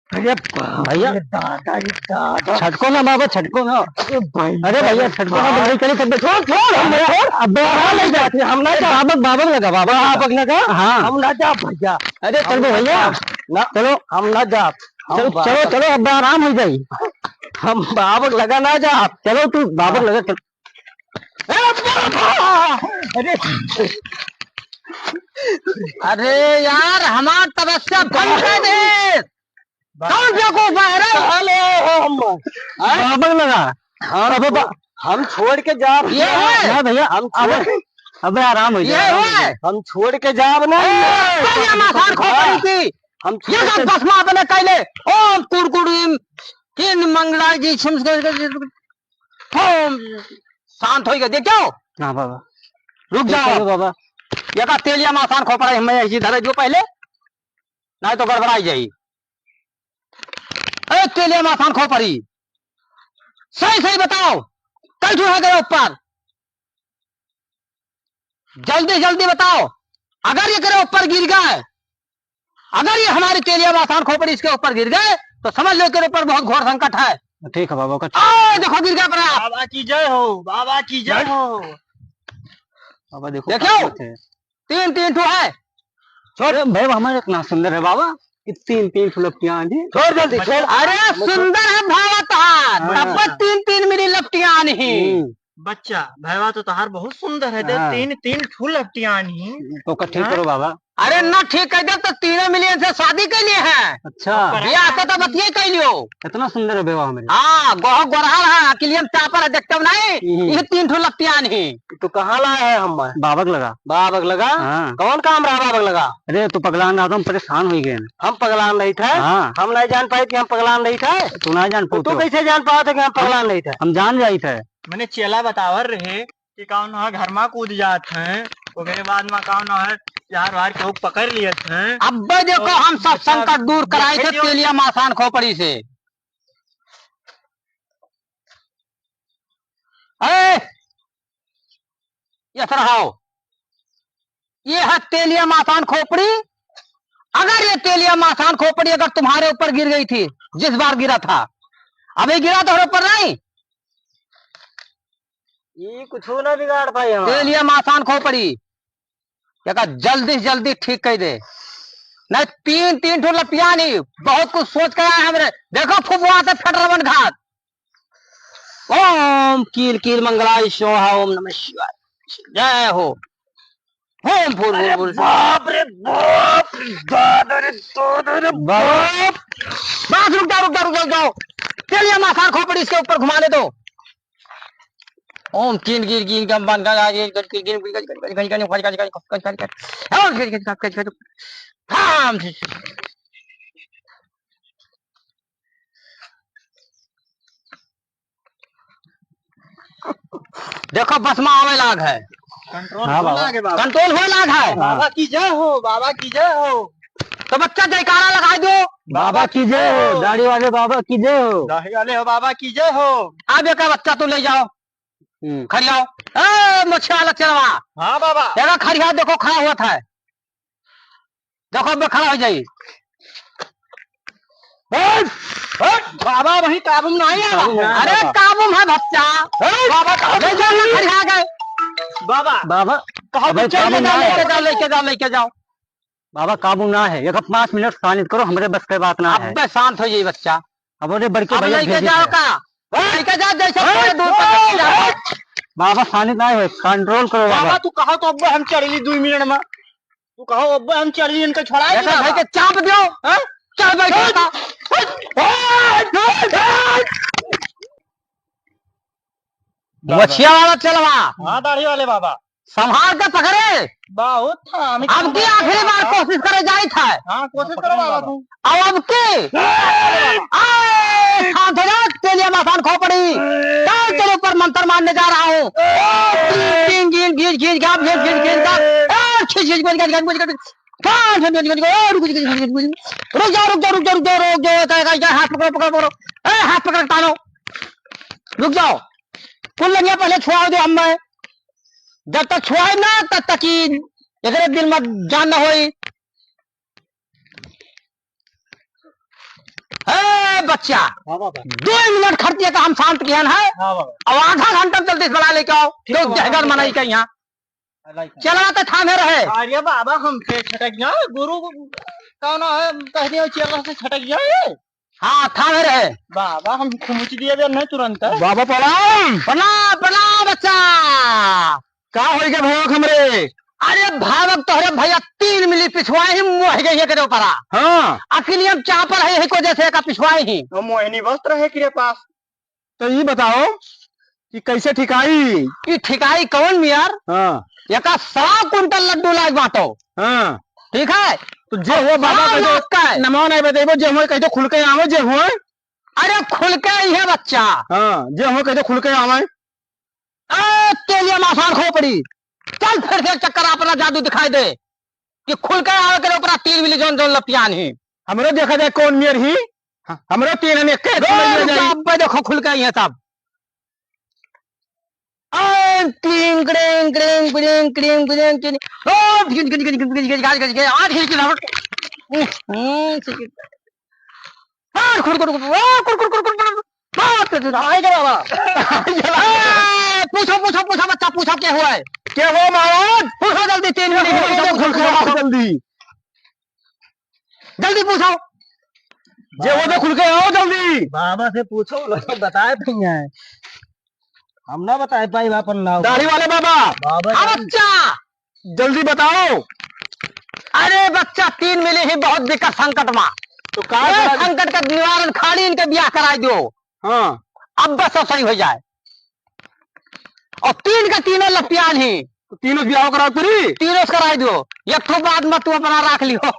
अरे भैया दादा रे दादा। छटको ना बाबा, छटको ना। अरे भैया छटको ना, नहीं करे सब छोड़ छोड़ अब नहीं जाते हम ना। बाबा बाबा लगा, बाबा बाबा लगा। हाँ हम ना जा भैया। अरे चल भैया ना चलो, हम ना जा। चलो चलो चलो, अब आराम हो जाई। हम बाबक लगा ना जा। चलो तू बाबा लगा चल। अरे अरे यार हमार तपस्या भंग कर दे। कौन बेवकूफ है? बाबा लगा। हम छोड़ के जा ये है भैया। हम अब आराम हो जाए। हम छोड़ के जाब ना। हम ये सब भस्मा अपने कैले। ओम कुरकुरीम इन मंगला जी ओम शांत हो गए देखो। हाँ बाबा रुक जाओ बाबा। ये का तेलिया मासान खोपड़ा है, मैं ऐसी धरे जो पहले नहीं तो गड़बड़ाई जाई। अरे तेलिया मासान खोपड़ी सही सही बताओ, कल जो है गए ऊपर, जल्दी जल्दी बताओ। अगर ये करे ऊपर गिर गए, अगर ये हमारी तेलिया मासान खोपड़ी इसके ऊपर गिर गए तो समझ लो के ऊपर बहुत घोर संकट है। ठीक है बाबा का। देखो गिर गया बाबा की जय हो, बाबा की जय हो। बाबा देखो तीन तीन ठो है। छोड़ भाई हमारे इतना सुंदर है बाबा, तीन तीन ठो लपटियां हैं। छोड़ जल्दी छोड़। अरे सुंदर है भावा, तब तीन तीन मेरी लपटियां नहीं। बच्चा भैया तो तहार बहुत सुंदर है। तीन तीन फूल लपटियां तो ठीक करो बाबा। अरे ना ठीक कर दे तो 3 मिलियन से शादी के लिए है। अच्छा ब्याह तो बतिये कर लियो। इतना सुंदर है बेवा मेरे। हाँ गोह गोरहल है, किलियन चापर है, देखते हो नहीं। ये 3 ठो लपटियां नहीं। तो कहाँ लाया है? हम बाबक लगा। बाबक लगा। हाँ। कौन काम रहा बाबक लगा? अरे तू पगलान रहा था, हम परेशान हो गए। हम पगलान नहीं थे। हाँ। हम नहीं जान पाए कि हम पगलान नहीं थे। तू ना जान पाओ। तू कैसे जान पाओ थे कि हम पगलान नहीं थे? हम जान जाई थे। मैंने चेला बतावर रहे कि कौन है घर में कूद जाते हैं, उसके बाद में कौन है यार वार के पकड़ लिए थे। अब देखो हम सब संकट दूर कराए थे तेलिया मासान खोपड़ी से। ये रहो, ये है तेलिया मासान खोपड़ी। अगर ये तेलिया मासान खोपड़ी अगर तुम्हारे ऊपर गिर गई थी जिस बार गिरा था, अभी गिरा तो ऊपर नहीं, ये कुछ ना बिगाड़ पाए। तेलिया मासान खोपड़ी जल्दी से जल्दी ठीक कर दे, नहीं तीन तीन ठो लपिया नहीं। बहुत कुछ सोच कर आए हमरे। देखो फुफुआ से फट रवन घाट। ओम कील कील मंगलाय स्वाहा, ओम नमः शिवाय, जय हो। ओम फूल फूल बाप रे बाप, दादा रे दादा रे बाप। बस रुक जाओ रुक जाओ रुक जाओ। चलिए मासान खोपड़ी इसके ऊपर घुमा ले दो। ओम कीन गिर गिन गम बन गा ये गट गिन गिन गज गज गज गज गज गज गज गज और गज गज गज गज हम। देखो बस में आवे लाग है। कंट्रोल हो लागे बाबा। कंट्रोल हो लाग है। बाबा की जय हो, बाबा की जय हो। तो बच्चा जयकारा लगा दो। बाबा की जय हो। दाढ़ी वाले बाबा की जय हो। दाढ़ी वाले हो बाबा की जय हो। अब एक बच्चा तो ले जाओ, खड़ियाओ। ए मच्छी वाला चलवा। हाँ बाबा। देखो खड़िया, देखो खड़ा हुआ था, देखो अब खड़ा हो जाइए। बाबा वही काबू में नहीं है। अरे काबू है बच्चा। बाबा खड़िया गए। बाबा बाबा लेके जाओ लेके जाओ लेके जाओ। बाबा काबू ना है, 5 मिनट शांत करो, हमारे बस की बात ना है। अब शांत हो जाइए बच्चा। अब बड़के भैया लेके जाओ का, लेके जाओ जैसे दूर। बाबा शांत ना है, कंट्रोल करो बाबा। तू कहो तो अब हम चढ़ी 2 मिनट में। तू कहो अब हम चढ़ी इनका छोड़ा भाई के चाप दो। चल बैठो। मछिया वाला चलवा। हाँ दाढ़ी वाले बाबा। संभाल के पकड़े। बहुत था। अब की आखिरी बार कोशिश करे जाई था। हाँ कोशिश करो बाबा तू। अब की शांत हो जाओ। तेलिया मासान खोपड़ी चल तेरे ऊपर मंत्र मारने जा रहा हूँ। रुक जाओ रुक जाओ रुक जाओ रुक जाओ रुक जाओ। हाथ पकड़ो पकड़ो पकड़ो, हाथ पकड़ टानो। रुक जाओ, कुल लगिया पहले छुआ दो। हम जब तक छुआए ना तब तक ही एक दिल में जान न होई। बच्चा हाँ बाबा 2 मिनट खर्चे का हम शांत किया है हाँ बाबा अब आधा घंटा जल्दी बना लेके आओ ठीक तो है बाबा। जहगर मनाई का यहाँ चला तो थामे रहे अरे बाबा हम से छटक गया गुरु कौन है कह दिया चेला से छटक गया ये हाँ थामे रहे बाबा हम खुमुच दिया बे नहीं तुरंत बाबा प्रणाम प्रणाम प्रणाम बच्चा का हो गया भैया हमरे अरे भावक तोहरे भैया 3 मिली पिछवाए ही मोह गई है करे ऊपरा हाँ अकेली हम चापर है को जैसे का पिछवाए ही तो मोहिनी वस्त्र है तेरे पास तो ये बताओ कि कैसे ठिकाई। ये ठिकाई कौन मियार हाँ एका 100 कुंटल लड्डू लाग बाटो हाँ ठीक है तो जे हो बाबा हाँ, कह उसका है। नमो नहीं बतेबो जे हो कह खुल के आवे जे हो अरे खुल के ही है बच्चा हाँ जे हो कह खुल के आवे तेलिए आसान खो पड़ी चल फिर से चक्कर अपना जादू दिखाई दे कि खुल के आवे करे ऊपर 3 मिली जोन जोन लपियान ही हमरो देखा जाए कौन मियर ही हमरो 3 ने के अब देखो खुल के आई है सब क्लिंग क्लिंग क्लिंग क्लिंग क्लिंग क्लिंग क्लिंग ओ गिन गिन गिन गिन गिन गिन गिन गिन आज ही की नावट हां खुर खुर खुर खुर खुर बात तो आएगा बाबा पूछो पूछो पूछो बच्चा पूछो क्या हुआ है क्या हो महाराज पूछो जल्दी 3 मिनट खुल के आओ जल्दी जल्दी पूछो जे हो तो खुल के आओ जल्दी। बाबा से पूछो बताए भैया हम ना बताए पाई अपन ना दाढ़ी वाले बाबा बाबा बच्चा जल्दी बताओ। अरे बच्चा 3 मिली ही बहुत दिक्कत संकट में तो का संकट का निवारण खाली इनके ब्याह करा दो हाँ अब बस सब सही हो जाए और 3 का 3 लपियान ही तो तीनों ब्याह करा पूरी 3 करा दो एक तो बाद में तू अपना रख लियो